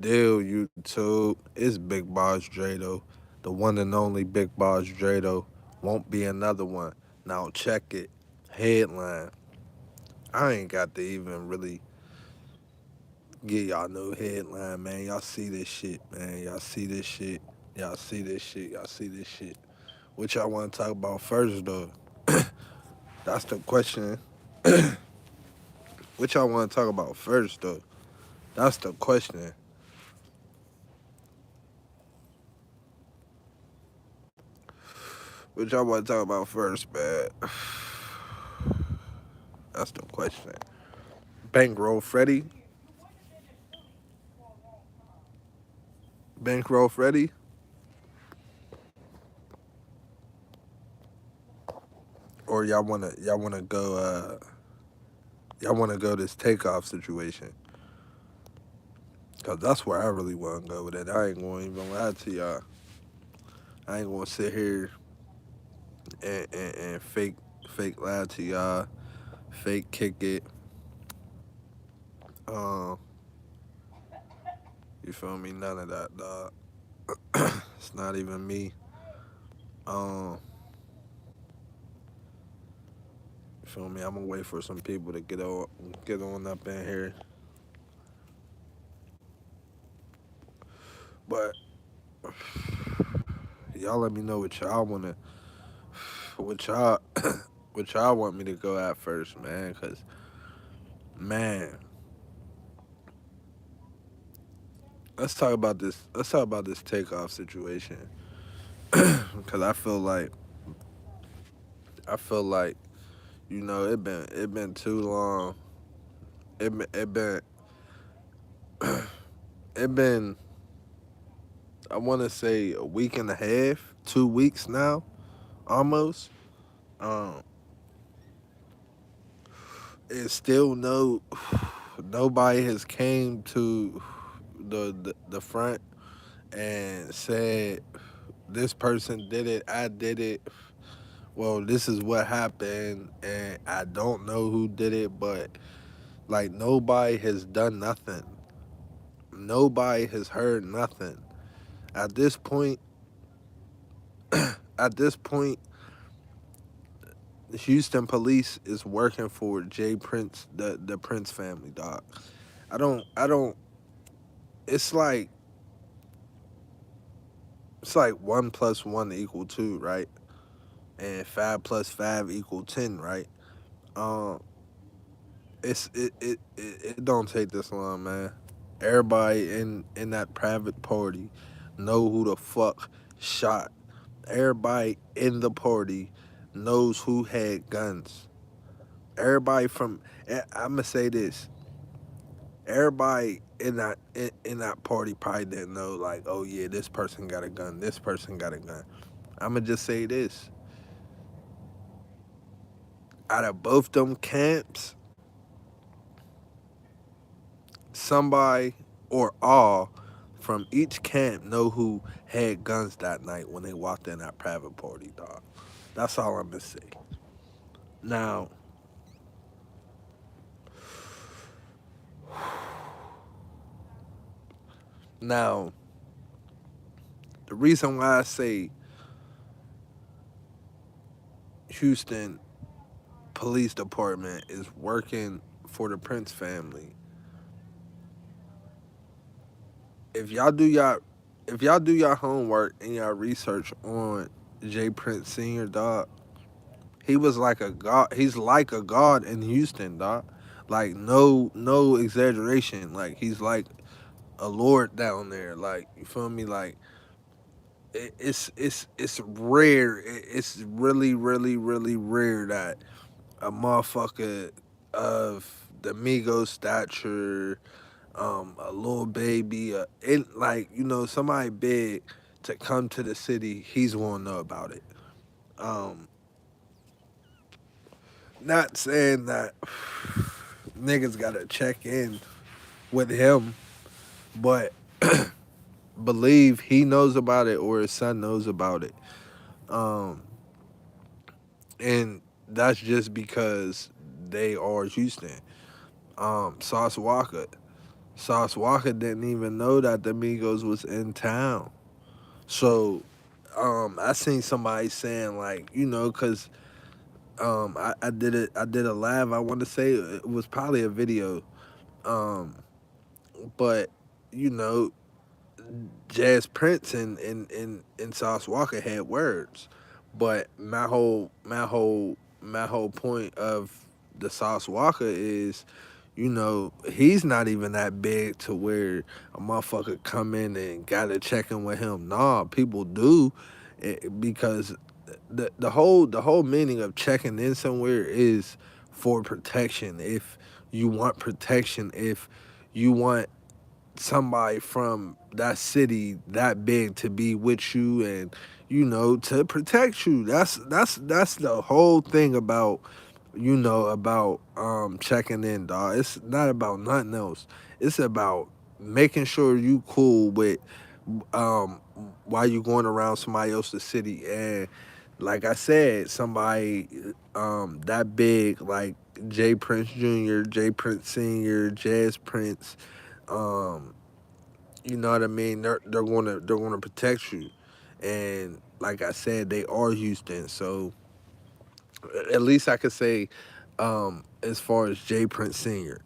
Deal YouTube. It's Big Boss Drado. The one and only Big Boss Drado. Won't be another one. Now check it. Headline. I ain't got to even really get y'all no headline, man. Y'all see this shit, man. Y'all see this shit. Y'all see this shit. Y'all see this shit. What y'all want to talk about first, though? That's the question. What y'all want to talk about first, though? That's the question. What y'all want to talk about first, man? That's the question. Bankroll Freddie? Bankroll Freddie? Or y'all wanna go y'all wanna go this takeoff situation? Cause that's where I really wanna go with it. I ain't gonna even lie to y'all. I ain't gonna sit here and fake lie to y'all, fake kick it. Um, you feel me? None of that, dog. It's not even me. Um, you feel me? I'm gonna wait for some people to get on up in here. But y'all let me know what y'all what y'all want me to go at first, man. Cause man, let's talk about this takeoff situation. Cause I feel like it been too long. It been I want to say a week and a half, 2 weeks now, almost. Um, it's still nobody has came to the front and said this person did it, I did it. Well, this is what happened, and I don't know who did it, but like nobody has done nothing. Nobody has heard nothing. At this point, at this point, the Houston police is working for Jay Prince, the Prince family, dog. I don't. It's like one plus one equal two, right? And five plus five equal 10, right? Um, it don't take this long, man. Everybody in that private party know who the fuck shot. Everybody in the party knows who had guns. Everybody from I'm gonna say this. Everybody in that party probably didn't know, like, oh yeah, this person got a gun. This person got a gun. I'm gonna just say this. Out of both them camps, somebody or all from each camp know who had guns that night when they walked in that private party, dog. That's all I'm gonna say. Now, now, the reason why I say Houston Police Department is working for the Prince family. If y'all do y'all if y'all do your homework and y'all research on Jay Prince Senior, dog, he was like a god. He's like a god in Houston, dog. Like no exaggeration. Like he's like a lord down there. Like you feel me? Like it's rare. It's really rare that a motherfucker of the Migos stature, a little baby, like somebody big to come to the city, he's gonna know about it. Um, Not saying that niggas gotta check in with him, but believe he knows about it or his son knows about it. Um, and that's just because they are Houston. Sauce Walker. Sauce Walker didn't even know that the Migos was in town. So I seen somebody saying like, cause I did it. I did a live. I want to say it was probably a video. Um, but you know, Jazz Prince and Sauce Walker had words, but my whole point of the Sauce Walker is, he's not even that big to where a motherfucker come in and gotta check in with him. Nah, people do, because the whole meaning of checking in somewhere is for protection. If you want protection, if you want somebody from that city that big to be with you and to protect you. That's the whole thing about checking in, dog. It's not about nothing else. It's about making sure you cool with um while you going around somebody else's city. And like I said, somebody that big, like Jay Prince Jr., Jay Prince Sr., Jazz Prince, um you know what I mean? They're gonna protect you, and like I said, they are Houston. So at least I could say, as far as Jay Prince Senior,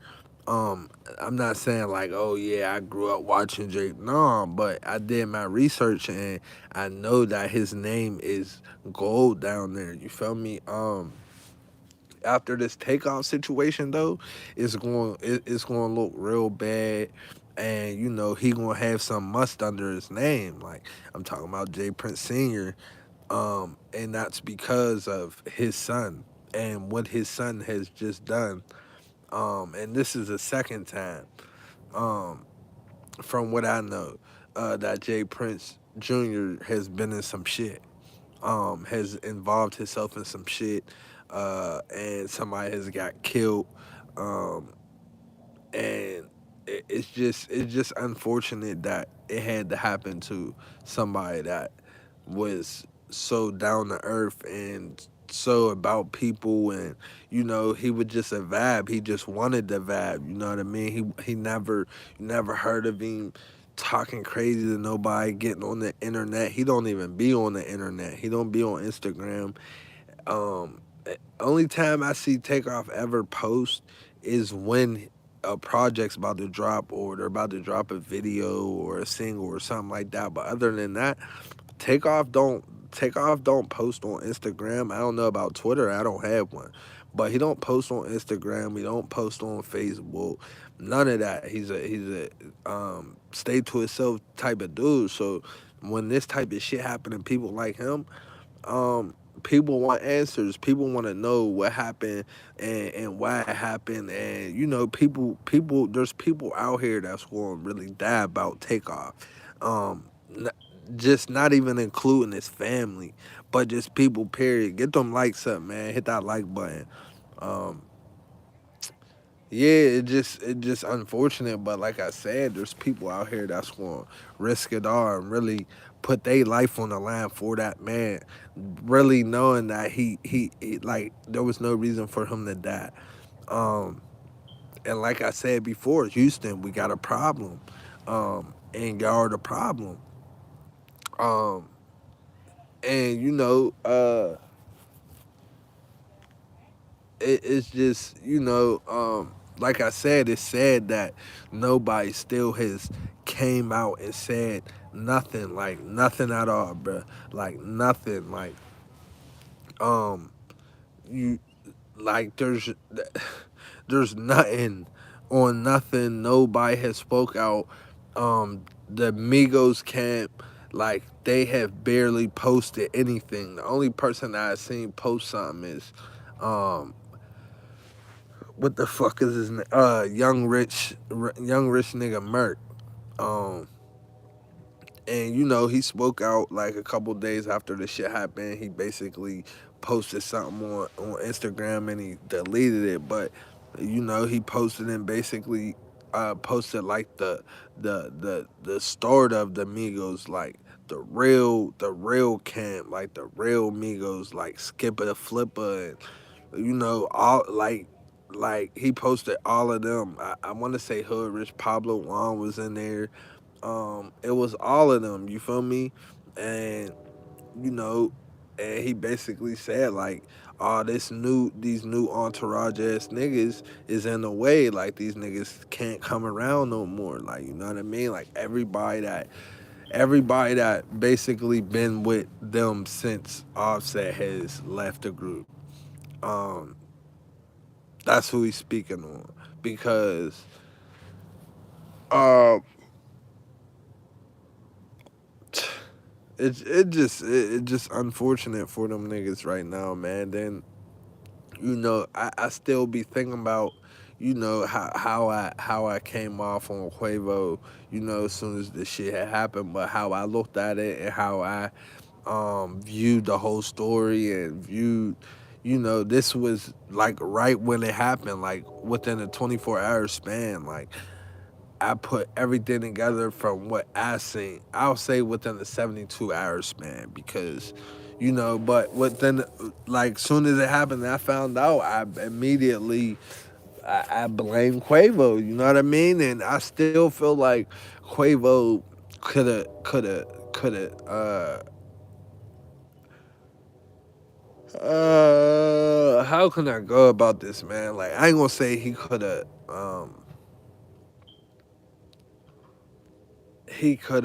I'm not saying like, oh yeah, I grew up watching Jay. No, but I did my research and I know that his name is gold down there. You feel me? After this takeoff situation though, it's going to look real bad, and he gonna have some must under his name. Like I'm talking about Jay Prince Senior, and that's because of his son and what his son has just done. And this is the second time, um, from what I know, that Jay Prince Jr. has been in some shit, has involved himself in some shit, and somebody has got killed, um, and it's just unfortunate that it had to happen to somebody that was so down to earth and so about people. And he was just a vibe. He just wanted the vibe. You know what I mean? He never heard of him talking crazy to nobody, getting on the internet. He don't even be on the internet. He don't be on Instagram. Only time I see Takeoff ever post is when a project's about to drop, or they're about to drop a video or a single or something like that. But other than that, Takeoff don't post on Instagram. I don't know about Twitter. I don't have one. But he don't post on Instagram. He don't post on Facebook. None of that. He's a stay to himself type of dude. So when this type of shit happen to people like him, um people want answers. People want to know what happened, and why it happened. And there's people out here that's going to really die about Takeoff. N- just not even including his family, but just people, period. Get them likes up, man. Hit that like button. um yeah, it just unfortunate, but like I said, there's people out here that's going to risk it all and really put their life on the line for that man, really knowing that he like there was no reason for him to die. Um, and like I said before, Houston, we got a problem, and y'all are the problem. Um, and it's just like I said, it's sad that nobody still has came out and said nothing, like nothing at all, bruh. Like nothing, like um you like there's nothing on nothing. Nobody has spoke out. The Migos camp, like they have barely posted anything. The only person I've seen post something is um what the fuck is his name? Young rich nigga Merc. Um, and he spoke out like a couple days after the shit happened. He basically posted something on Instagram and he deleted it. But he posted and basically posted like the start of the Migos, like the real camp, like the real Migos, like Skipper the Flipper, and all like he posted all of them. I want to say Hood Rich Pablo Juan was in there. It was all of them. You feel me? And you know, and he basically said like, "Oh, these new entourage ass niggas is in the way. Like these niggas can't come around no more. Like you know what I mean? Like everybody that basically been with them since Offset has left the group. Um, that's who he's speaking on because uh, it just unfortunate for them niggas right now, man. Then I still be thinking about, how I came off on Quavo, as soon as this shit had happened, but how I looked at it and how I viewed the whole story and viewed, this was like right when it happened, like within a 24-hour span, like I put everything together from what I seen. I'll say within the 72-hour span because, but within, like, soon as it happened, I found out, I immediately, I blame Quavo, you know what I mean? And I still feel like Quavo coulda, how can I go about this, man? Like, I ain't gonna say he could have, he could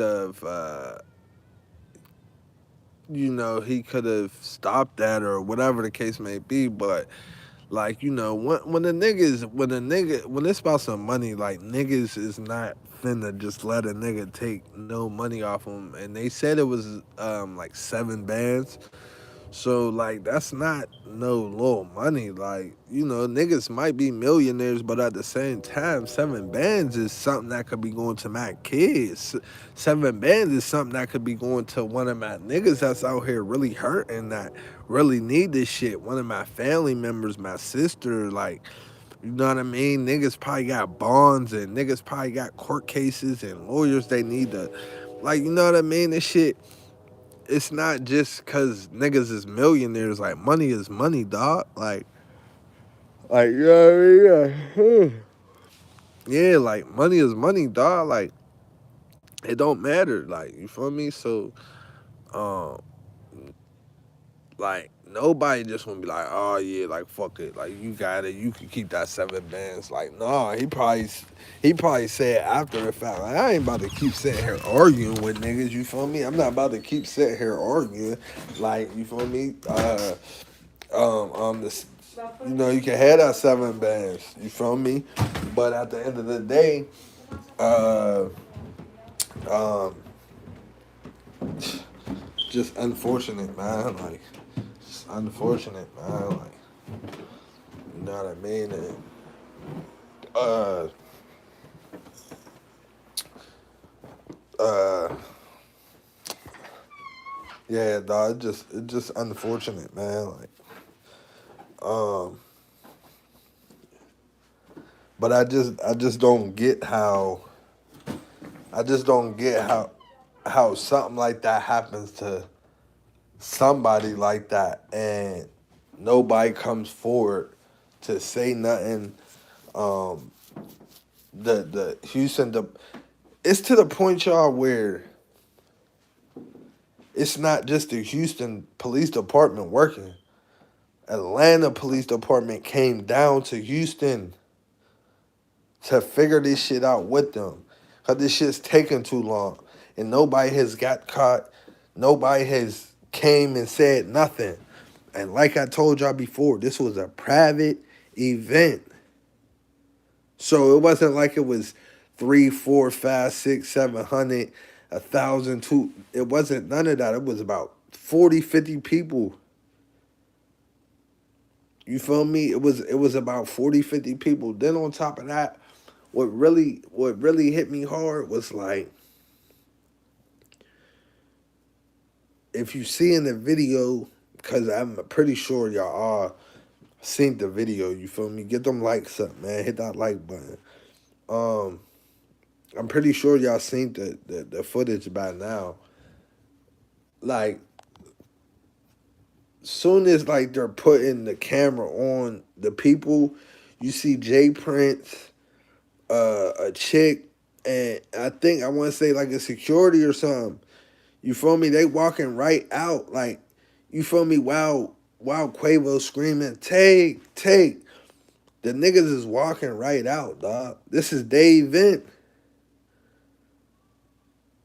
have stopped that or whatever the case may be. But like, when it's about some money, like niggas is not finna just let a nigga take no money off them. And they said it was like 7 bands. So like that's not no little money. Like, niggas might be millionaires, but at the same time, 7 bands is something that could be going to my kids. 7 bands is something that could be going to one of my niggas that's out here really hurting, that really need this shit. One of my family members, my sister, like, you know what I mean? Niggas probably got bonds and niggas probably got court cases and lawyers they need to, like, you know what I mean? This shit, it's not just cause niggas is millionaires. Like money is money, dog. Like you know what I mean? Yeah, like money is money, dog. Like it don't matter. Like you feel me? So, um, like nobody just wanna be like, oh yeah, like fuck it, like you got it, you can keep that 7 bands. Like nah, he probably said after the fact, like I ain't about to keep sitting here arguing with niggas. You feel me? I'm not about to keep sitting here arguing. Like you feel me? This, you can have that 7 bands. You feel me? But at the end of the day, uh, um, just unfortunate, man. Like, just unfortunate, man. Like, you know what I mean? And, uh, uh, yeah, dog. It just unfortunate, man. Like, um, but I just don't get how, I just don't get how something like that happens to somebody like that and nobody comes forward to say nothing. Um, the Houston, it's to the point, y'all, where it's not just the Houston Police Department working. Atlanta Police Department came down to Houston to figure this shit out with them. Cause this shit's taking too long. And nobody has got caught. Nobody has came and said nothing. And like I told y'all before, this was a private event. So it wasn't like it was three, four, five, six, 700, 1,000, two. It wasn't none of that. It was about 40, 50 people. You feel me? It was about 40, 50 people. Then on top of that, what really hit me hard was like, if you see in the video, because I'm pretty sure y'all all seen the video, you feel me? Get them likes up, man. Hit that like button. Um, I'm pretty sure y'all seen the footage by now. Like, soon as like they're putting the camera on the people, You see Jay Prince, a chick, and I want to say like a security or something. You feel me? They walking right out, like, you feel me? While Quavo screaming, take. The niggas is walking right out, dog. This is their event.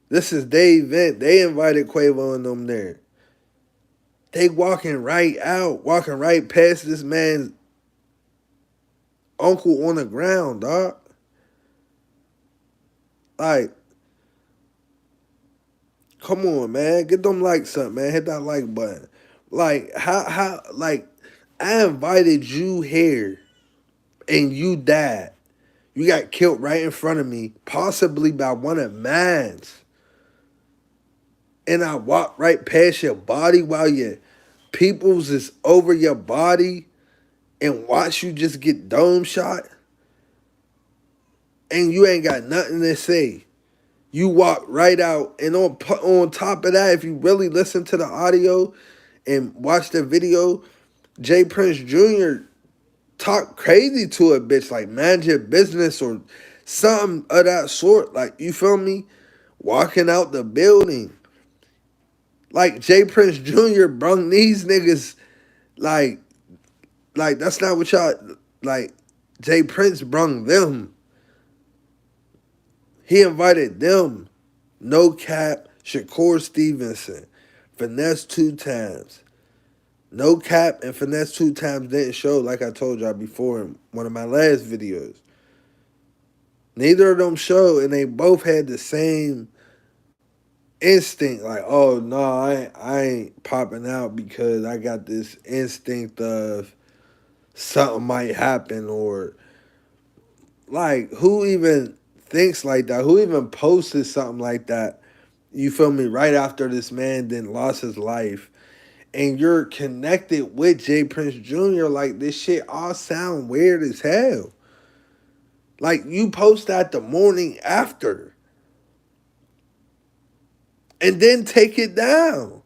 This is their event. They invited Quavo and them there. They walking right out, walking right past this man's uncle on the ground, dog. Like, come on, man. Get them likes up, man. Hit that like button. Like, like, I invited you here and you died. You got killed right in front of me, possibly by one of mines. And I walked right past your body while your peoples is over your body and watch you just get dome shot. And you ain't got nothing to say. You walk right out. And on top of that, if you really listen to the audio and watch the video, Jay Prince Jr. talk crazy to a bitch, like mind your business or something of that sort. Like, you feel me? Walking out the building. Like, Jay Prince Jr. brung these niggas, like that's not what y'all, like, Jay Prince brung them. He invited them. No Cap, Shakur Stevenson, Finesse 2 times. No Cap and Finesse 2 times didn't show, like I told y'all before in one of my last videos. Neither of them showed, and they both had the same instinct. Like, oh no, I ain't popping out because I got this instinct of something might happen, or like, who even thinks like that? Who even posted something like that? You feel me? Right after this man then lost his life, and you're connected with Jay Prince Jr., like, this shit all sound weird as hell. Like, you post that the morning after and then take it down.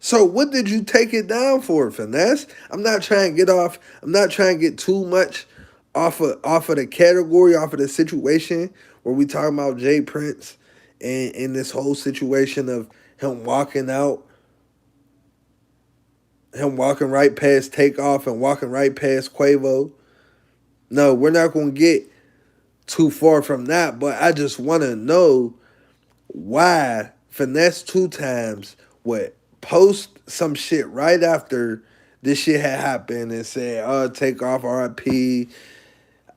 So what did you take it down for, Finesse? I'm not trying to get too much off of the category, off of the situation where we talking about Jay Prince and in this whole situation of him walking out, him walking right past TakeOff and walking right past Quavo. No, we're not gonna get too far from that, but I just wanna know why Finesse 2 times would post some shit right after this shit had happened and say, oh, TakeOff RIP.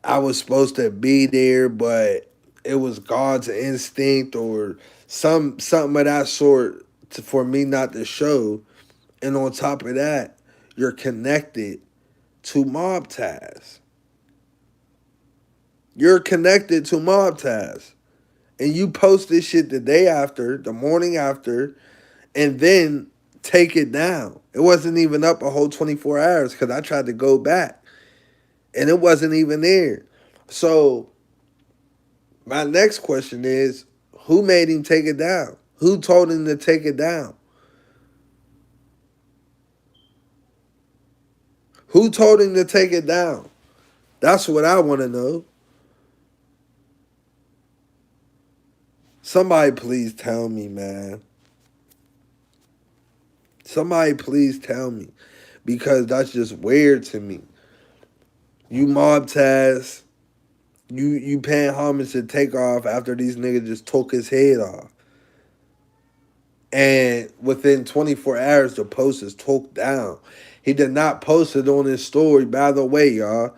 I was supposed to be there, but it was God's instinct or something of that sort for me not to show. And on top of that, you're connected to mob ties. You're connected to mob ties. And you post this shit the day after, the morning after, and then take it down. It wasn't even up a whole 24 hours because I tried to go back and it wasn't even there. So my next question is, who made him take it down? Who told him to take it down? Who told him to take it down? That's what I want to know. Somebody please tell me, man. Somebody please tell me. Because that's just weird to me. You mob ties. You paying homage to TakeOff after these niggas just took his head off. And within 24 hours, the post is took down. He did not post it on his story, by the way, y'all.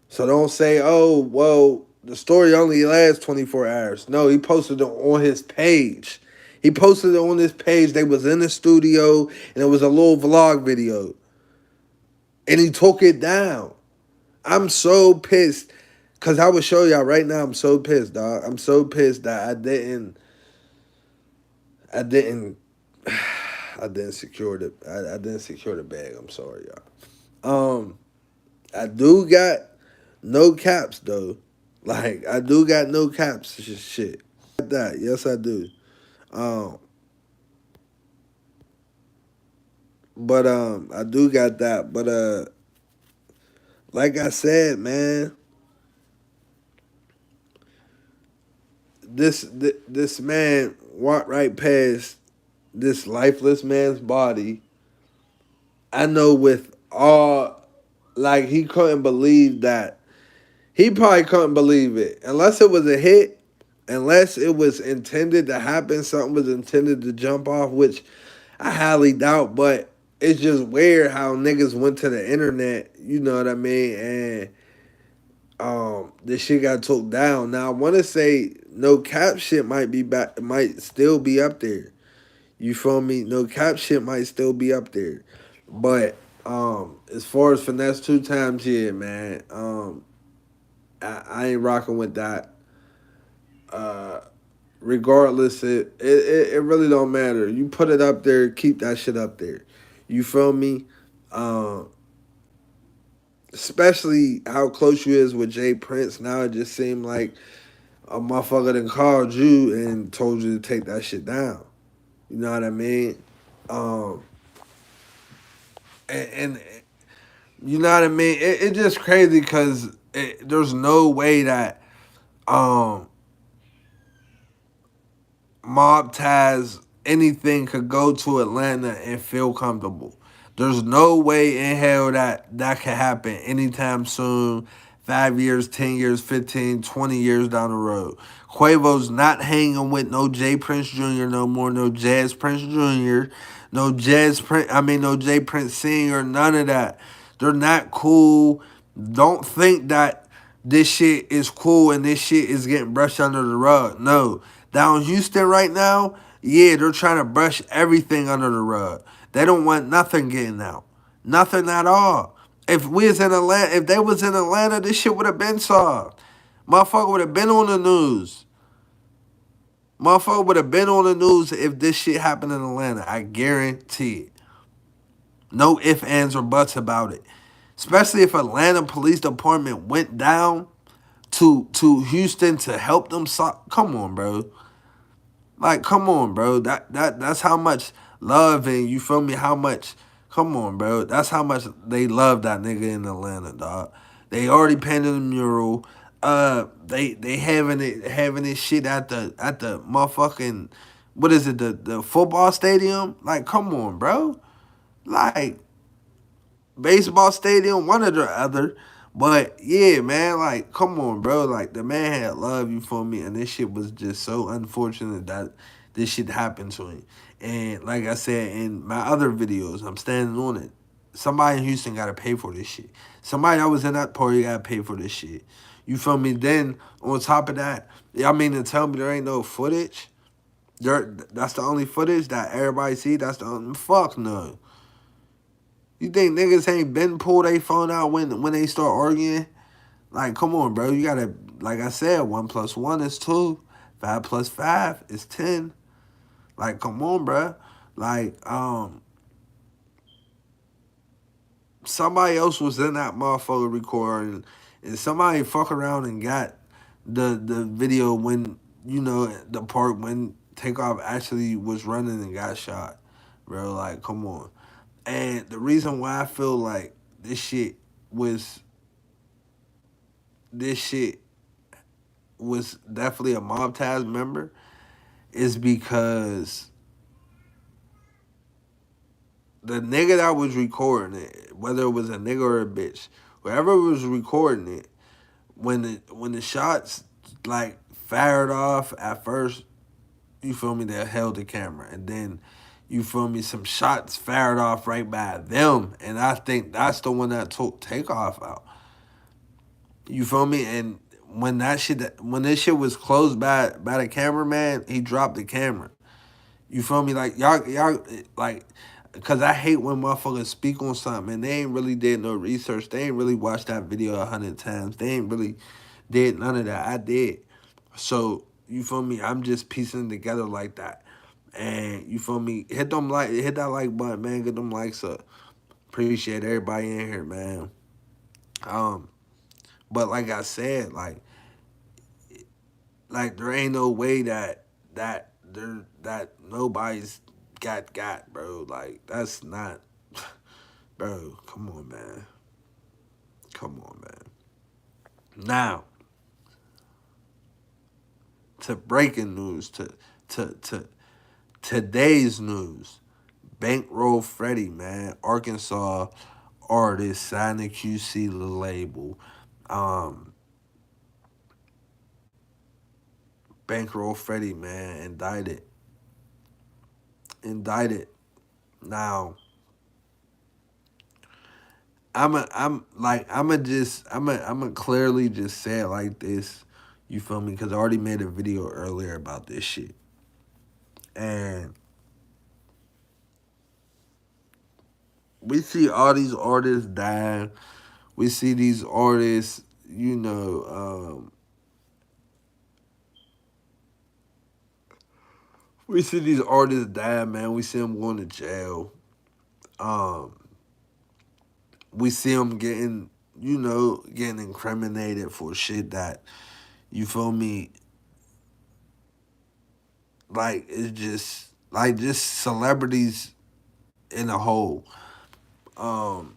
So don't say, oh, well, the story only lasts 24 hours. No, he posted it on his page. He posted it on his page. They was in the studio, and it was a little vlog video. And he took it down. I'm so pissed. Because I will show y'all right now, I'm so pissed, dog. I'm so pissed that I didn't I didn't secure the bag. I'm sorry, y'all. I do got no caps though. Like, I do got no caps shit. That, yes I do. Um but I do got that. But like I said, man, this man walked right past this lifeless man's body. I know with all, like, he couldn't believe that. He probably couldn't believe it unless it was a hit, unless it was intended to happen. Something was intended to jump off, which I highly doubt. But it's just weird how niggas went to the internet. You know what I mean? And this shit got took down. Now I want to say no cap shit might be back, might still be up there. You feel me? No cap shit might still be up there, but as far as finesse two times, yeah, man. I ain't rocking with that. Uh, Regardless, it really don't matter. You put it up there, keep that shit up there. You feel me? Um, Especially how close you is with Jay Prince. Now it just seemed like a motherfucker done called you and told you to take that shit down. You know what I mean? Um, and you know what I mean? It's just crazy because there's no way that um, Mob Taz anything could go to Atlanta and feel comfortable. There's no way in hell that that could happen anytime soon. 5 years, 10 years, 15, 20 years down the road. Quavo's not hanging with no Jay Prince Jr. no more, no Jazz Prince Jr., no Jay Prince Sr., none of that. They're not cool. Don't think that this shit is cool and this shit is getting brushed under the rug. No. Down Houston right now, yeah, they're trying to brush everything under the rug. They don't want nothing getting out. Nothing at all. If they was in Atlanta, this shit would have been solved. Motherfucker would have been on the news. Motherfucker would have been on the news if this shit happened in Atlanta. I guarantee it. No ifs, ands, or buts about it. Especially if Atlanta Police Department went down to Houston to help them solve. Come on, bro. Like, come on, bro. That's how much love and you feel me? How much? Come on, bro. That's how much they love that nigga in Atlanta, dog. They already painted the mural. They having it shit at the motherfucking, what is it, the football stadium? Like, come on, bro. Like, baseball stadium, one or the other. But yeah, man, like, come on, bro. Like, the man had love, you feel me? And this shit was just so unfortunate that this shit happened to him. And like I said in my other videos, I'm standing on it. Somebody in Houston gotta pay for this shit. Somebody that was in that party gotta pay for this shit. You feel me? Then on top of that, y'all mean to tell me there ain't no footage? That's the only footage that everybody see? That's the only, fuck no. You think niggas ain't been pull their phone out when they start arguing? Like, come on, bro. You gotta, like I said, 1+1 is 2. 5+5 is 10. Like, come on, bro. Like, somebody else was in that motherfucker recording, and somebody fuck around and got the video when, you know, the part when Takeoff actually was running and got shot. Bro, like, come on. And the reason why I feel like was this shit was definitely a Mob Taz member is because the nigga that was recording it, whether it was a nigga or a bitch, whoever was recording it, when the shots like fired off at first, you feel me, they held the camera. And then you feel me, some shots fired off right by them. And I think that's the one that took Takeoff out. You feel me? And when this shit was closed by the cameraman, he dropped the camera. You feel me? Like y'all like, cause I hate when motherfuckers speak on something and they ain't really did no research. They ain't really watched that video 100 times. They ain't really did none of that. I did. So you feel me? I'm just piecing it together like that. And you feel me? Hit that like button, man. Get them likes up. Appreciate everybody in here, man. Um, but like I said, like there ain't no way that nobody's got, bro. Like, that's not, bro. Come on, man. Come on, man. Now, to breaking news, to today's news. Bankroll Freddie, man, Arkansas artist signed to QC label. Um, Bankroll Freddie, man, indicted. Now, I'm a clearly just say it like this. You feel me? Because I already made a video earlier about this shit, and we see all these artists dying. We see these artists, we see these artists die, man. We see them going to jail. Um, we see them getting incriminated for shit that, you feel me, like it's just celebrities in a whole. Um,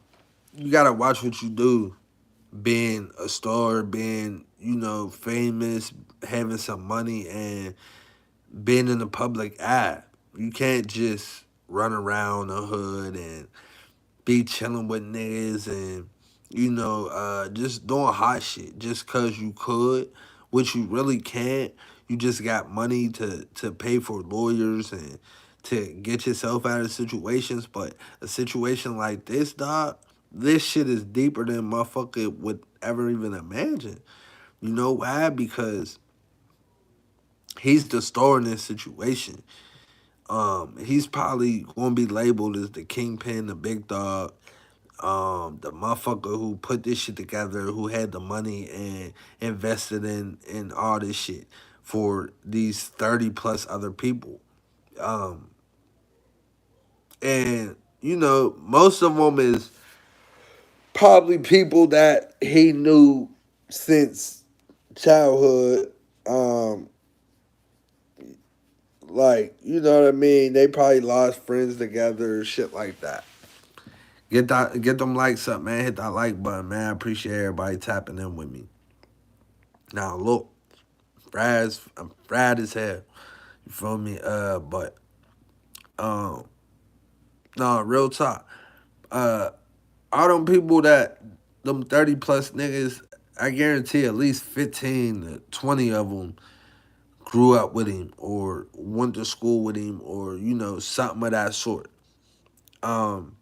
you gotta watch what you do. Being a star, being famous, having some money, and being in the public eye. You can't just run around the hood and be chilling with niggas and just doing hot shit just cause you could, which you really can't. You just got money to pay for lawyers and to get yourself out of situations. But a situation like this, dog, this shit is deeper than motherfucker would ever even imagine. You know why? Because he's the star in this situation. He's probably gonna be labeled as the kingpin, the big dog, the motherfucker who put this shit together, who had the money and invested in all this shit for these 30 plus other people. Um, and most of them is probably people that he knew since childhood. Um, like, you know what I mean? They probably lost friends together, shit like that. Get them likes up, man. Hit that like button, man. I appreciate everybody tapping in with me. Now look, I'm fried as hell. You feel me? But um, no, real talk. Uh, all them people that them 30 plus niggas, I guarantee at least 15 to 20 of them grew up with him or went to school with him or something of that sort. Um,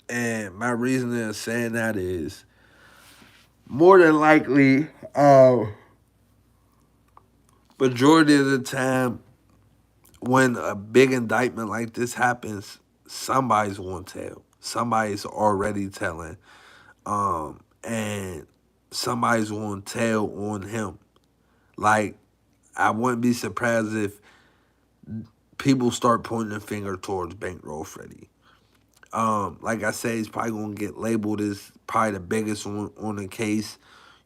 and my reasoning of saying that is more than likely, majority of the time when a big indictment like this happens, somebody's going to tell. Somebody's already telling. And somebody's going to tell on him. Like, I wouldn't be surprised if people start pointing the finger towards Bankroll Freddie. Like I said, he's probably going to get labeled as probably the biggest on the case.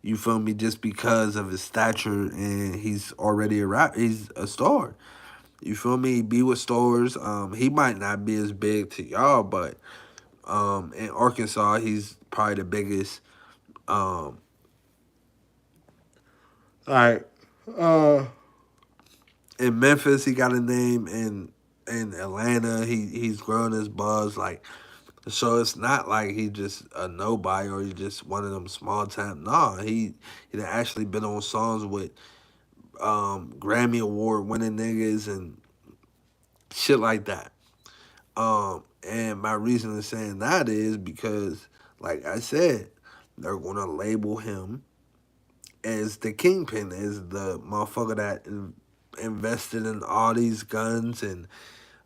You feel me? Just because of his stature, and he's already he's a star. You feel me? He be with stars. He might not be as big to y'all, but in Arkansas, he's probably the biggest. Um, like in Memphis, he got a name. In Atlanta, he's growing his buzz. Like, so it's not like he just a nobody or he just one of them small time. Nah, he done actually been on songs with Grammy Award winning niggas and shit like that. And my reason in saying that is because, like I said, they're gonna label him as the kingpin, as the motherfucker that invested in all these guns and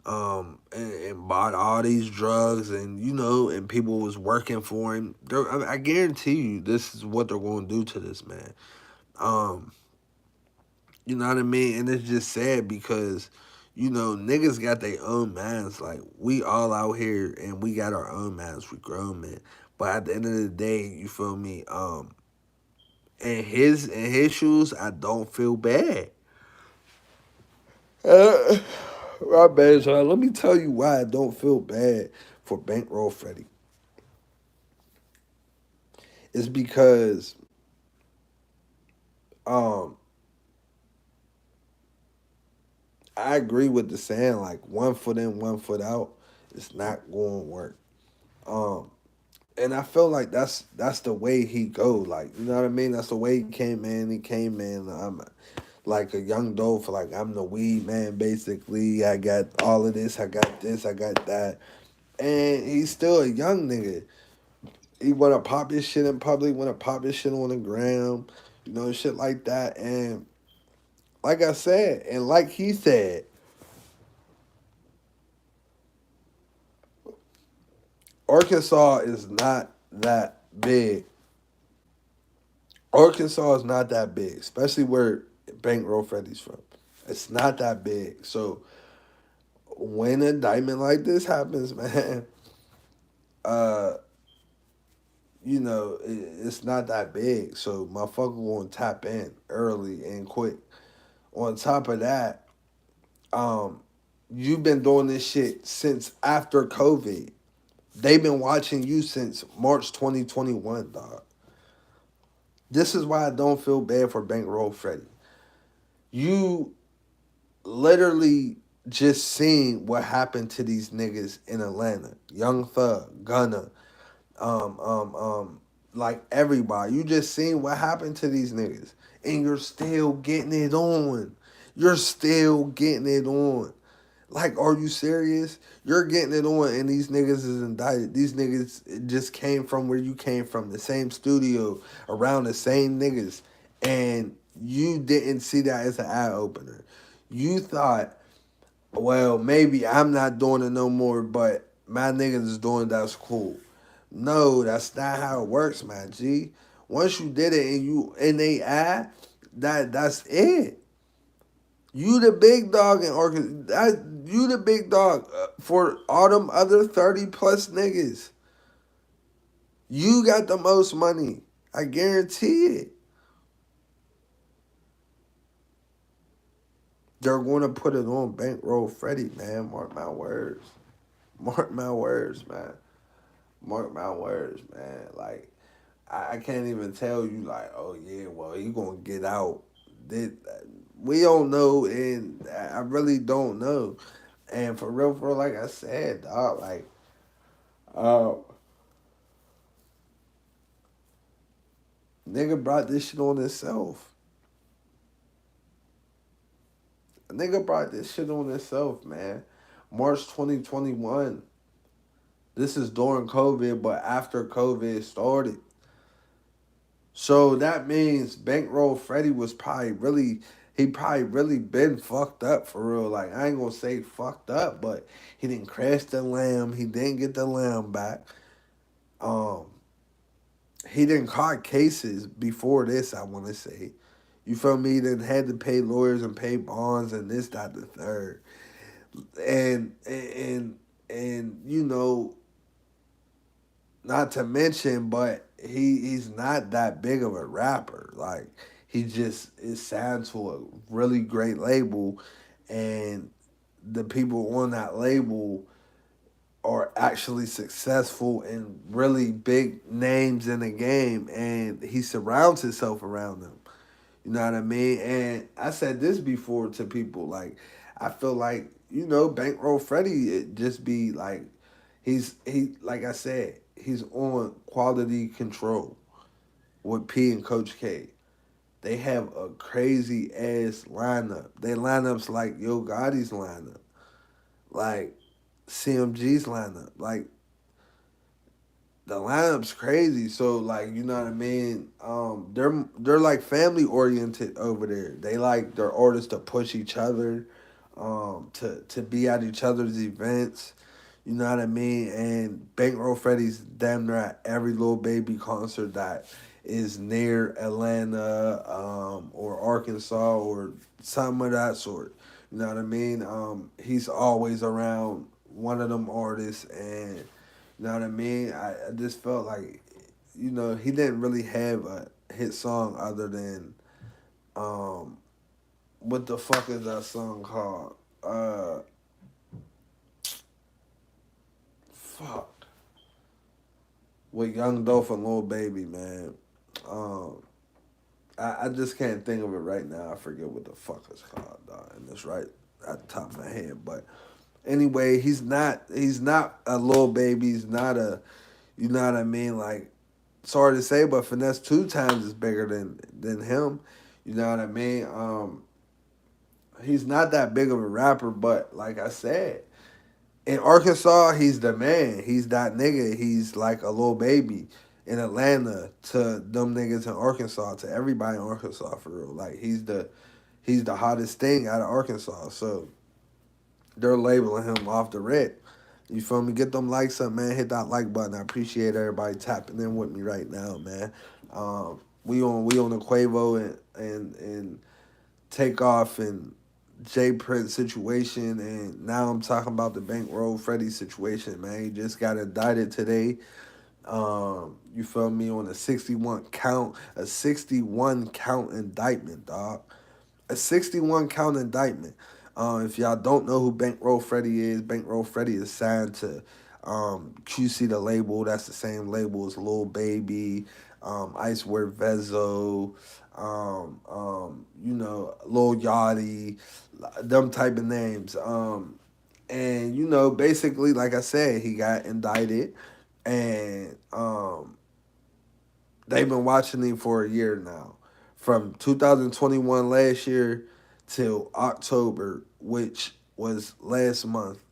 bought all these drugs, and and people was working for him. I guarantee you, this is what they're going to do to this man. Um, you know what I mean? And it's just sad because niggas got their own minds. Like, we all out here and we got our own minds. We grown men, but at the end of the day, you feel me? In his shoes, I don't feel bad. Uh, my bad, son. Let me tell you why I don't feel bad for Bankroll Freddie. is because um I agree with the saying like 1 foot in, 1 foot out. It's not going to work. Um, and I feel like that's the way he go. Like you know what I mean. That's the way he came in. He came in. I'm like a young dope for like I'm the weed man. Basically, I got all of this. I got this. I got that. And he's still a young nigga. He want to pop his shit in public. Want to pop his shit on the gram. You know, shit like that. And like I said, and like he said, Arkansas is not that big. Arkansas is not that big, especially where Bankroll Freddie's from. It's not that big. So when an indictment like this happens, man, uh, it's not that big. So motherfucker gonna tap in early and quick. On top of that, um, you've been doing this shit since after COVID. They've been watching you since March 2021, dog. This is why I don't feel bad for Bankroll Freddie. You literally just seen what happened to these niggas in Atlanta. Young Thug, Gunna, um, um, um, like everybody. You just seen what happened to these niggas. And you're still getting it on. You're still getting it on. Like, are you serious? You're getting it on and these niggas is indicted. These niggas just came from where you came from, the same studio, around the same niggas. And you didn't see that as an eye opener. You thought, well, maybe I'm not doing it no more, but my niggas is doing it, that's cool. No, that's not how it works, man. G. Once you did it and you and they eye, that's it. You the big dog in Arkansas. You the big dog for all them other 30 plus niggas. You got the most money. I guarantee it. They're going to put it on Bankroll Freddie, man. Mark my words. Mark my words, man. Mark my words, man. Like, I can't even tell you, like, oh, yeah, well, he going to get out. We don't know, and I really don't know. And for real, like I said, dog, like, uh, nigga brought this shit on himself. Nigga brought this shit on himself, man. March 2021. This is during COVID, but after COVID started. So that means Bankroll Freddie was he probably really been fucked up for real. Like, I ain't gonna say fucked up, but he didn't crash the lamb. He didn't get the lamb back. Um, he didn't caught cases before this, I want to say. You feel me? He didn't had to pay lawyers and pay bonds and this, that, the third. And not to mention, but he's not that big of a rapper. Like he just is signed to a really great label, and the people on that label are actually successful and really big names in the game, and he surrounds himself around them. You know what I mean? And I said this before to people, like I feel like Bankroll Freddie it just be like he like I said he's on quality control with P and Coach K. They have a crazy ass lineup. They lineups like Yo Gotti's lineup, like CMG's lineup, like the lineup's crazy. So like you know what I mean. They're like family oriented over there. They like their artists to push each other, to be at each other's events. You know what I mean? And Bankroll Freddie's damn near at every Lil Baby concert that is near Atlanta, or Arkansas or something of that sort. You know what I mean? He's always around one of them artists, and you know what I mean? I just felt like, he didn't really have a hit song other than, what the fuck is that song called? Fuck. with Young Dolph and Lil Baby, man. Um, I just can't think of it right now. I forget what the fuck it's called, dog, and it's right at the top of my head. But anyway, he's not a Lil Baby. He's not a, you know what I mean? Like, sorry to say, but Finesse two times is bigger than him. You know what I mean? He's not that big of a rapper, but like I said, in Arkansas, he's the man. He's that nigga. He's like a little baby in Atlanta to them niggas in Arkansas, to everybody in Arkansas for real. Like he's the hottest thing out of Arkansas. So they're labeling him off the rip. You feel me? Get them likes up, man. Hit that like button. I appreciate everybody tapping in with me right now, man. We on the Quavo and TakeOff and Jay Prince situation, and now I'm talking about the Bankroll Freddie situation, man. He just got indicted today. You feel me, on a 61 count indictment, dog. A 61 count indictment. If y'all don't know who Bankroll Freddie is, Bankroll Freddie is signed to QC the label. That's the same label as Lil Baby, Icewear Vezo, Lil Yachty, them type of names. And basically, like I said, he got indicted, and they've been watching him for a year now, from 2021 last year till October, which was last month,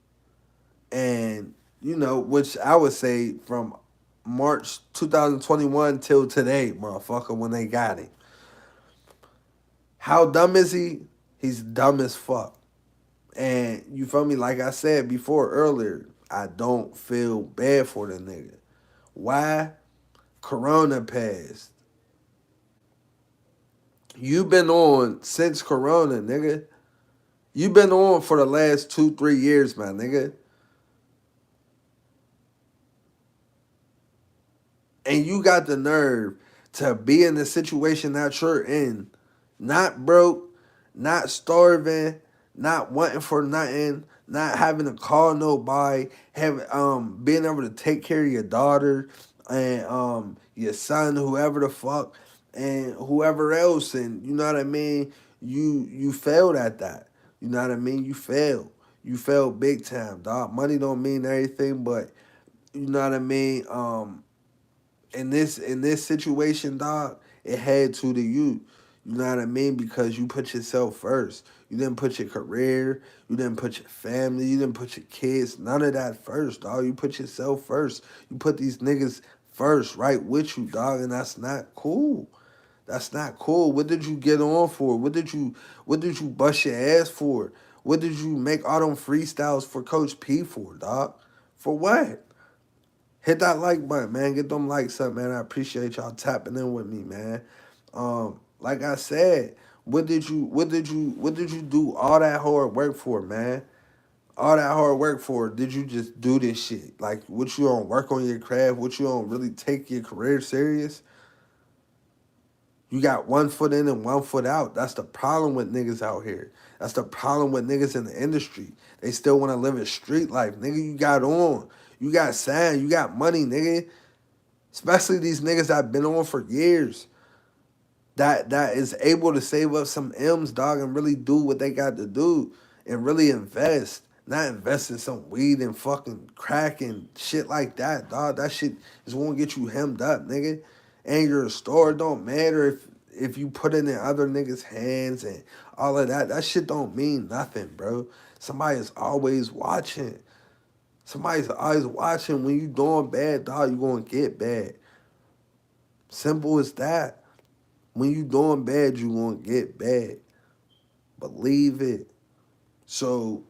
and which I would say from March 2021 till today, motherfucker, when they got him. How dumb is he? He's dumb as fuck. And you feel me? Like I said before earlier, I don't feel bad for the nigga. Why? Corona passed. You been on since Corona, nigga. You been on for the last 2, 3 years, my nigga. And you got the nerve to be in the situation that you're in, not broke, not starving, not wanting for nothing, not having to call nobody, having being able to take care of your daughter and your son, whoever the fuck, and whoever else, and you know what I mean. You failed at that. You know what I mean. You failed. You failed big time, dog. Money don't mean everything, but you know what I mean. In this situation, dog, it had to you. You know what I mean? Because you put yourself first. You didn't put your career. You didn't put your family. You didn't put your kids. None of that first, dog. You put yourself first. You put these niggas first, right with you, dog, and that's not cool. That's not cool. What did you get on for? What did you bust your ass for? What did you make all them freestyles for Coach P for, dog? For what? Hit that like button, man. Get them likes up, man. I appreciate y'all tapping in with me, man. Like I said, what did you do all that hard work for, man? All that hard work for? Did you just do this shit? Like, what you don't work on your craft? What you don't really take your career serious? You got one foot in and one foot out. That's the problem with niggas out here. That's the problem with niggas in the industry. They still want to live a street life. Nigga, you got on. You got signed. You got money, nigga. Especially these niggas that been on for years. That is able to save up some M's, dog, and really do what they got to do. And really invest. Not invest in some weed and fucking crack and shit like that, dog. That shit is gonna get you hemmed up, nigga. And your store don't matter if you put it in other niggas' hands and all of that. That shit don't mean nothing, bro. Somebody's always watching. Somebody's always watching. When you doing bad, dog, you gonna get bad. Simple as that. When you doing bad, you gonna get bad. Believe it. So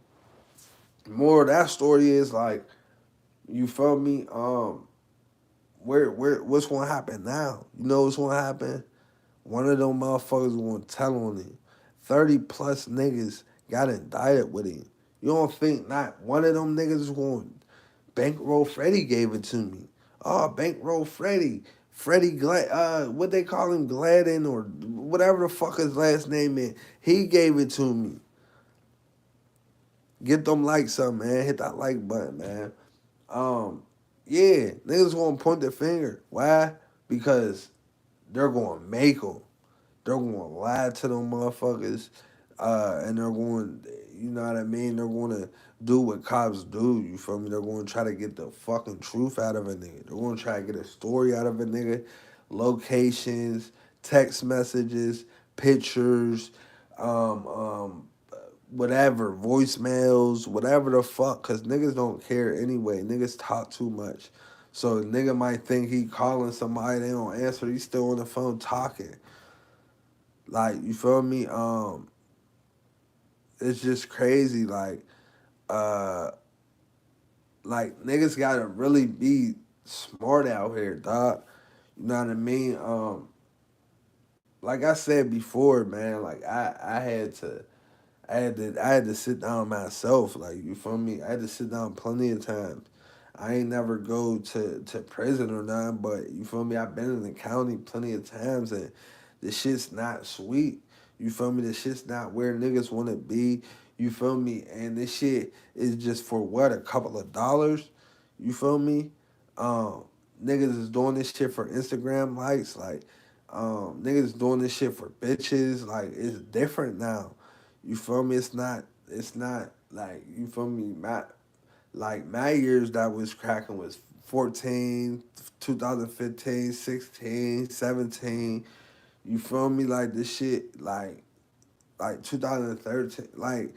more of that story is like, you feel me? What's gonna happen now? You know what's gonna happen? One of them motherfuckers gonna tell on him. 30 plus niggas got indicted with him. You don't think not one of them niggas is gonna Bankroll Freddie gave it to me. Oh, Bankroll Freddie. Freddie what they call him, Gladden or whatever the fuck his last name is. He gave it to me. Get them likes up, man. Hit that like button, man. Um, Yeah, niggas gonna point the finger. Why? Because they're gonna make them. They're gonna lie to them motherfuckers, and they're going, you know what I mean? They're gonna do what cops do. You feel me? They're gonna try to get the fucking truth out of a nigga. They're gonna try to get a story out of a nigga, locations, text messages, pictures, um, um, whatever, voicemails, whatever the fuck. Cause niggas don't care anyway. Niggas talk too much. So a nigga might think he calling somebody, they don't answer. He's still on the phone talking. Like, you feel me? It's just crazy. Uh, like niggas gotta really be smart out here, dog. You know what I mean? Like I said before, man. Like I had to sit down myself. Like, you feel me? I had to sit down plenty of times. I ain't never go to prison or nothing, but you feel me? I've been in the county plenty of times, and the shit's not sweet. You feel me? The shit's not where niggas want to be. You feel me? And this shit is just for what, a couple of dollars. You feel me? Um, Niggas is doing this shit for Instagram likes. Like, niggas doing this shit for bitches. Like, it's different now. You feel me? It's not like, you feel me? My years that was cracking was 14, 2015, 16, 17. You feel me? Like this shit, like 2013. Like,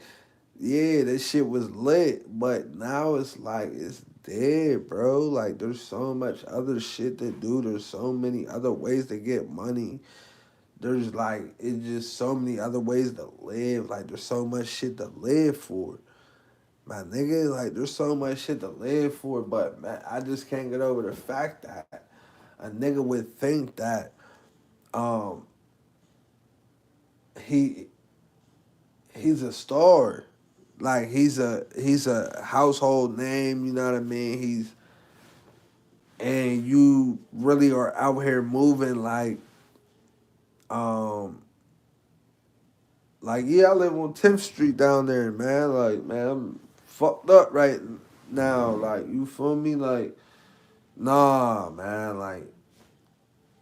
yeah, this shit was lit, but now it's like it's dead, bro. Like, there's so much other shit to do. There's so many other ways to get money. There's like, it's just so many other ways to live. Like, there's so much shit to live for. My nigga, like, there's so much shit to live for, but man, I just can't get over the fact that a nigga would think that um he he's a star. Like, he's a household name, you know what I mean? And you really are out here moving um yeah, I live on 10th Street down there, man. Like, man, I'm fucked up right now. Like, you feel me? Like, nah, man. Like,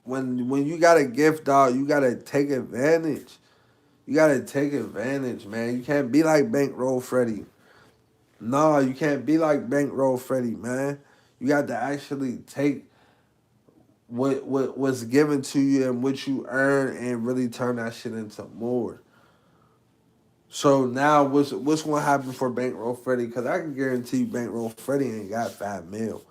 when you got a gift, dog, you gotta take advantage. You gotta take advantage, man. You can't be like Bankroll Freddie. No, you can't be like Bankroll Freddie, man. You got to actually take what's given to you and what you earn and really turn that shit into more. So now what's gonna happen for Bankroll Freddie? Cause I can guarantee you Bankroll Freddie ain't got 5 mil.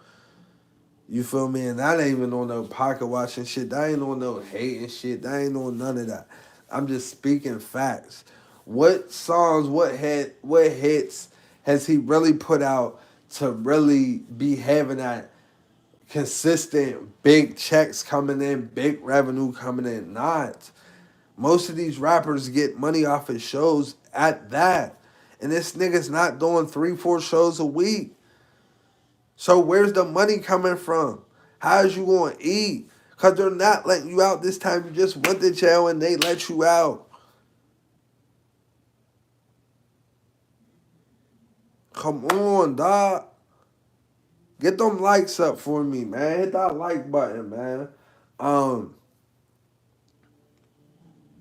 You feel me? And that ain't even on no pocket watching shit. That ain't on no hating shit. That ain't on none of that. I'm just speaking facts. What songs, what hits has he really put out to really be having that consistent big checks coming in, big revenue coming in? Not. Most of these rappers get money off of shows at that. And this nigga's not doing 3, 4 shows a week. So where's the money coming from? How's you gonna eat? Cause they're not letting you out this time. You just went to jail and they let you out. Come on, dog. Get them likes up for me, man. Hit that like button, man. Um,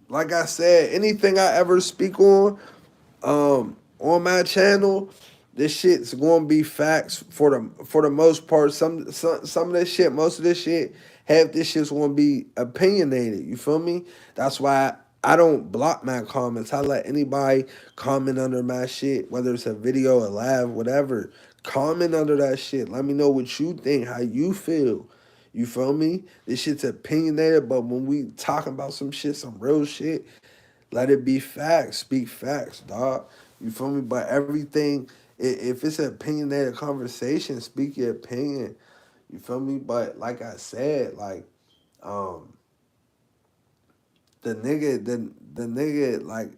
like I said, anything I ever speak on my channel, this shit's gonna be facts for the most part. Some of this shit, most of this shit, half this shit's gonna be opinionated. You feel me? That's why I don't block my comments. I let anybody comment under my shit, whether it's a video, a live, whatever. Comment under that shit. Let me know what you think, how you feel. You feel me? This shit's opinionated, but when we talking about some shit, some real shit, let it be facts. Speak facts, dog. You feel me? But everything, if it's an opinionated conversation, speak your opinion. You feel me? But like I said, like, um, the nigga, like,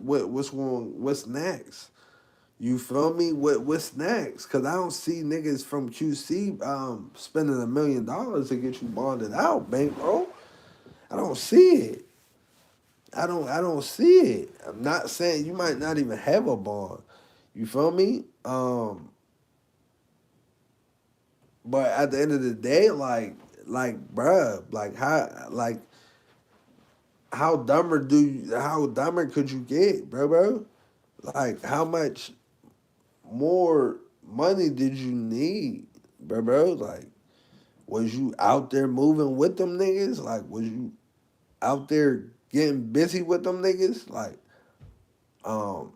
what's next? You feel me? What's next? Cause I don't see niggas from QC spending $1 million to get you bonded out, bankroll. I don't see it. I don't see it. I'm not saying you might not even have a bond. You feel me? But at the end of the day, bruh, how dumber could you get, bro? Like, how much more money did you need, bro? Like, was you out there moving with them niggas? Like, was you out there getting busy with them niggas? Like, um,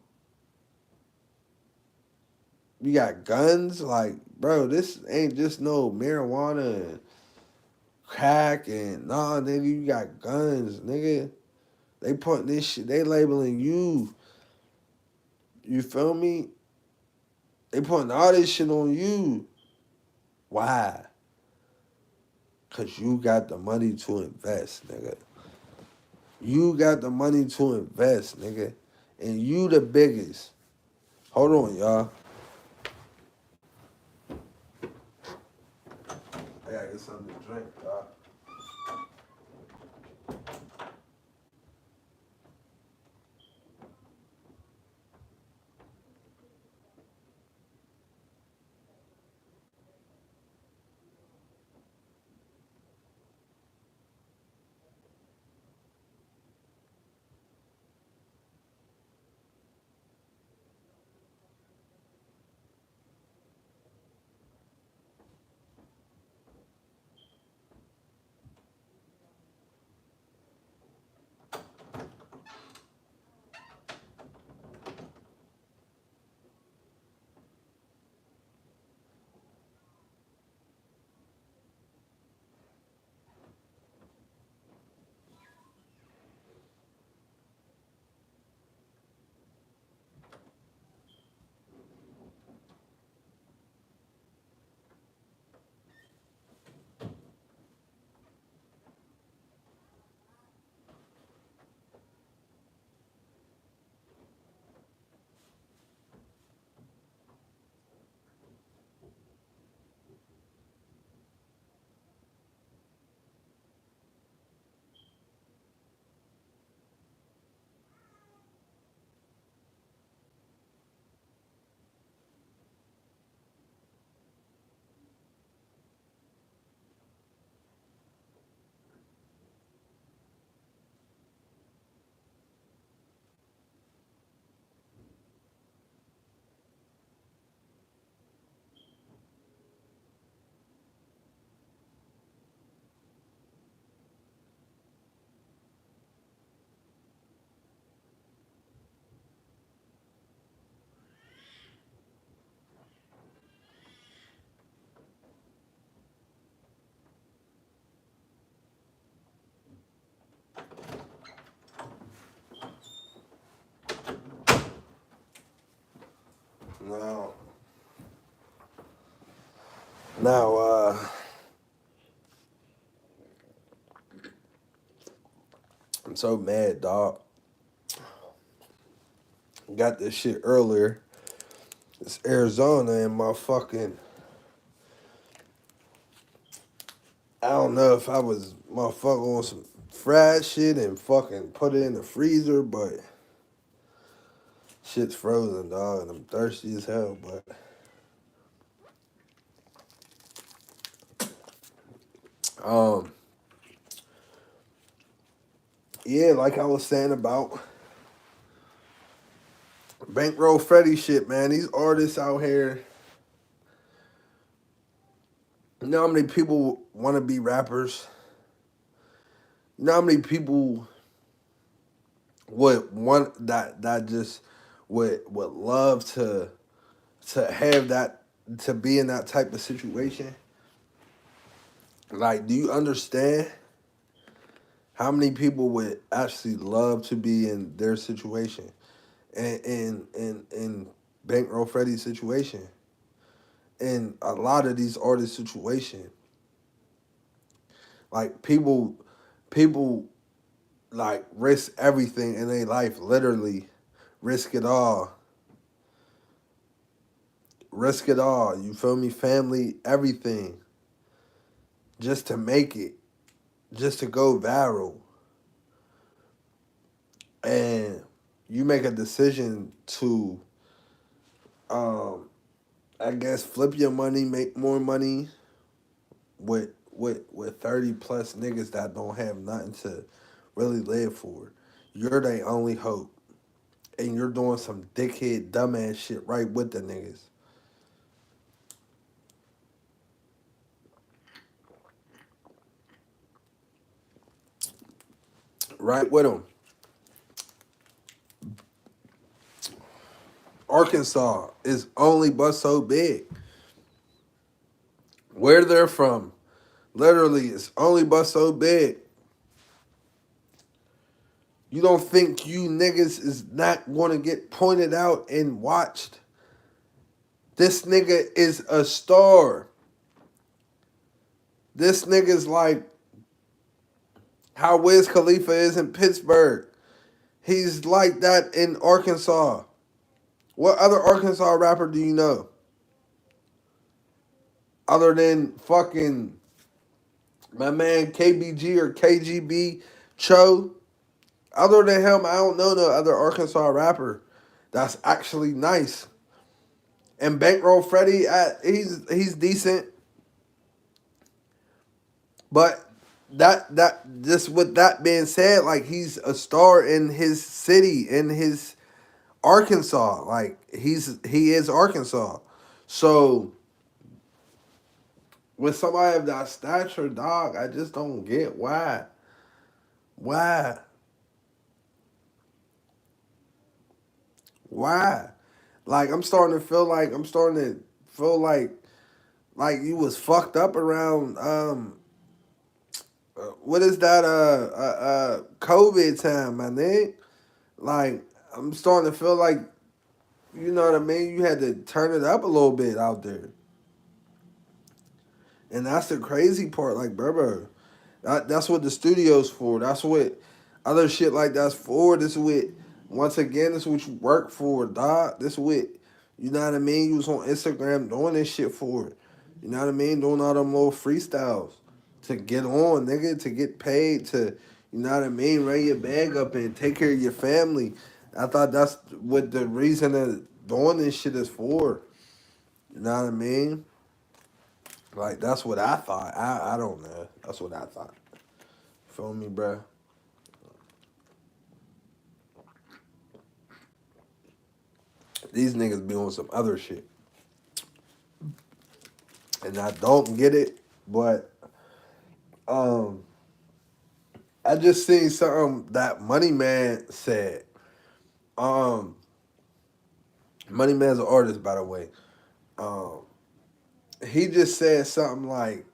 you got guns? Like, bro, this ain't just no marijuana and crack and nah, nigga, you got guns, nigga. They putting this shit, they labeling you. You feel me? They putting all this shit on you. Why? Cause you got the money to invest, nigga. You got the money to invest, nigga. And you the biggest. Hold on, y'all. I gotta get something to drink, y'all. Now, now, I'm so mad, dog. Got this shit earlier. It's Arizona and my fucking. I don't know if I was motherfucking on some fried shit and fucking put it in the freezer, but shit's frozen, dog, and I'm thirsty as hell. But um, yeah, like I was saying about Bankroll Freddie shit, man. These artists out here, you know how many people want to be rappers? You know how many people would want that just would love to have that, to be in that type of situation? Like, do you understand how many people would actually love to be in their situation, and in Bankroll Freddie's situation, and a lot of these artists' situation? Like, people like risk everything in their life, literally risk it all, risk it all. You feel me? Family, everything, just to make it, just to go viral, and you make a decision to, um, I guess, flip your money, make more money, with 30 plus niggas that don't have nothing to really live for. You're their only hope. And you're doing some dickhead dumbass shit right with the niggas. Right with them. Arkansas is only but so big. Where they're from, literally, it's only but so big. You don't think you niggas is not going to get pointed out and watched? This nigga is a star. This nigga's like how Wiz Khalifa is in Pittsburgh. He's like that in Arkansas. What other Arkansas rapper do you know? Other than fucking my man KBG or KGB Cho. Other than him, I don't know no other Arkansas rapper that's actually nice. And Bankroll Freddie, he's decent, but that just with that being said, like he's a star in his city, in his Arkansas. Like he is Arkansas. So with somebody of that stature, dog, I just don't get why. Why? Why? Like I'm starting to feel like you was fucked up around what is that COVID time, my nigga? Like I'm starting to feel like you know what I mean. You had to turn it up a little bit out there, and that's the crazy part. Like, bro, that's what the studio's for. That's what other shit like that's for. This is what once again, this is what you work for, dog. This is what you know what I mean. You was on Instagram doing this shit for it. You know what I mean? Doing all them little freestyles to get on, nigga, to get paid, to you know what I mean, run your bag up and take care of your family. I thought that's what the reason of doing this shit is for. You know what I mean? Like that's what I thought. I don't know. That's what I thought. Feel me, bruh? These niggas be on some other shit. And I don't get it, but um I just seen something that Money Man said. Um Money Man's an artist, by the way. Um he just said something like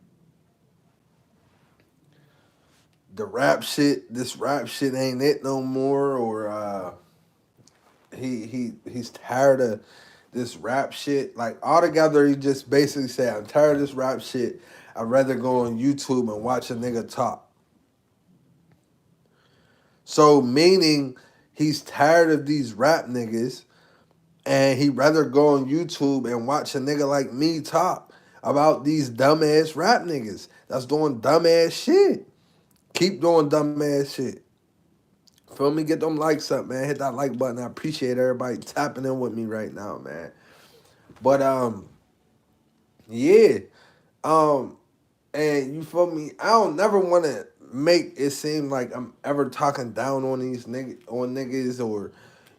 this rap shit ain't it no more, or he's tired of this rap shit. Like altogether, he just basically said, "I'm tired of this rap shit. I'd rather go on YouTube and watch a nigga talk." So meaning he's tired of these rap niggas, and he'd rather go on YouTube and watch a nigga like me talk about these dumbass rap niggas that's doing dumbass shit. Keep doing dumbass shit. Feel me? Get them likes up, man. Hit that like button. I appreciate everybody tapping in with me right now, man. But yeah. Um, and you feel me? I don't never want to make it seem like I'm ever talking down on these niggas or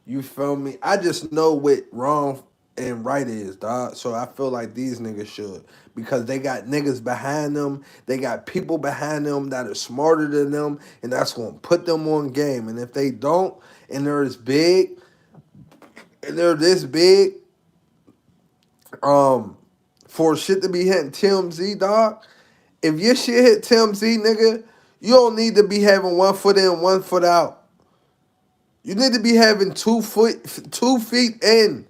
you feel me? I just know what wrong and right is, dog. So I feel like these niggas should because they got niggas behind them. They got people behind them that are smarter than them, and that's gonna put them on game. And if they don't, and they're as big, and they're this big, um, for shit to be hitting TMZ, dog. If your shit hit TMZ, nigga, you don't need to be having 1 foot in, 1 foot out. You need to be having 2 feet in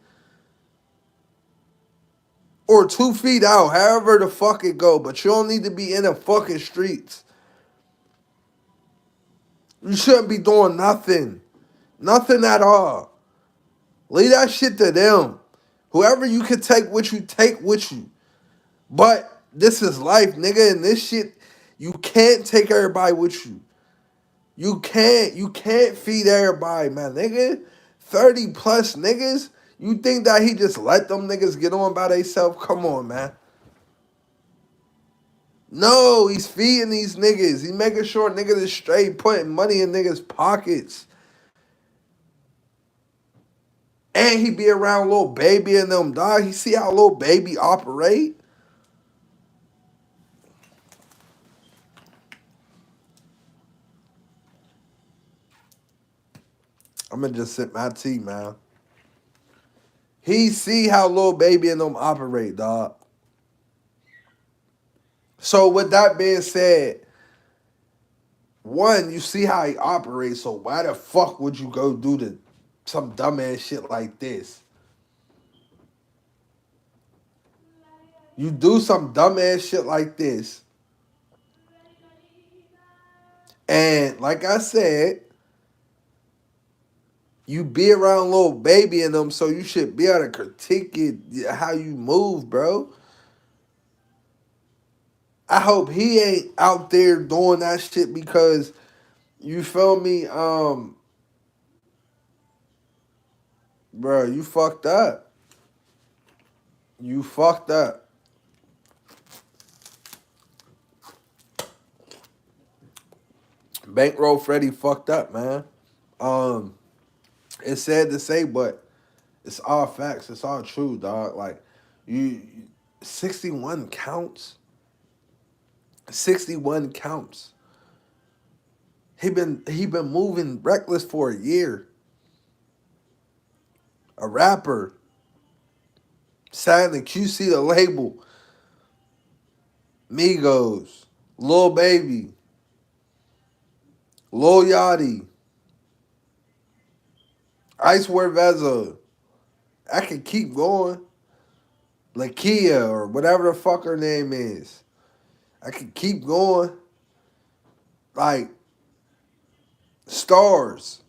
or 2 feet out, however the fuck it go. But you don't need to be in the fucking streets. You shouldn't be doing nothing. Nothing at all. Leave that shit to them. Whoever you can take with you, take with you. But this is life, nigga, and this shit, you can't take everybody with you. You can't. You can't feed everybody, man, nigga. 30 plus niggas. You think that he just let them niggas get on by themselves? Come on, man. No, he's feeding these niggas. He making sure niggas is straight, putting money in niggas' pockets. And he be around little baby and them, dog. He see how little baby operate? I'm gonna just sip my tea, man. He see how little baby and them operate, dog. So with that being said, one, you see how he operates, so why the fuck would you go do some dumbass shit like this? You do some dumbass shit like this. And like I said, you be around little baby and them, so you should be able to critique it, how you move, bro. I hope he ain't out there doing that shit because you feel me, bro, you fucked up. You fucked up. Bankroll Freddie fucked up, man. It's sad to say, but it's all facts. It's all true, dog. Like you 61 counts. 61 counts. He been moving reckless for a year. A rapper. Signed the QC the label. Migos. Lil Baby. Lil Yachty. Icewear Veza. I can keep going. Lakia or whatever the fuck her name is. I can keep going. Like stars.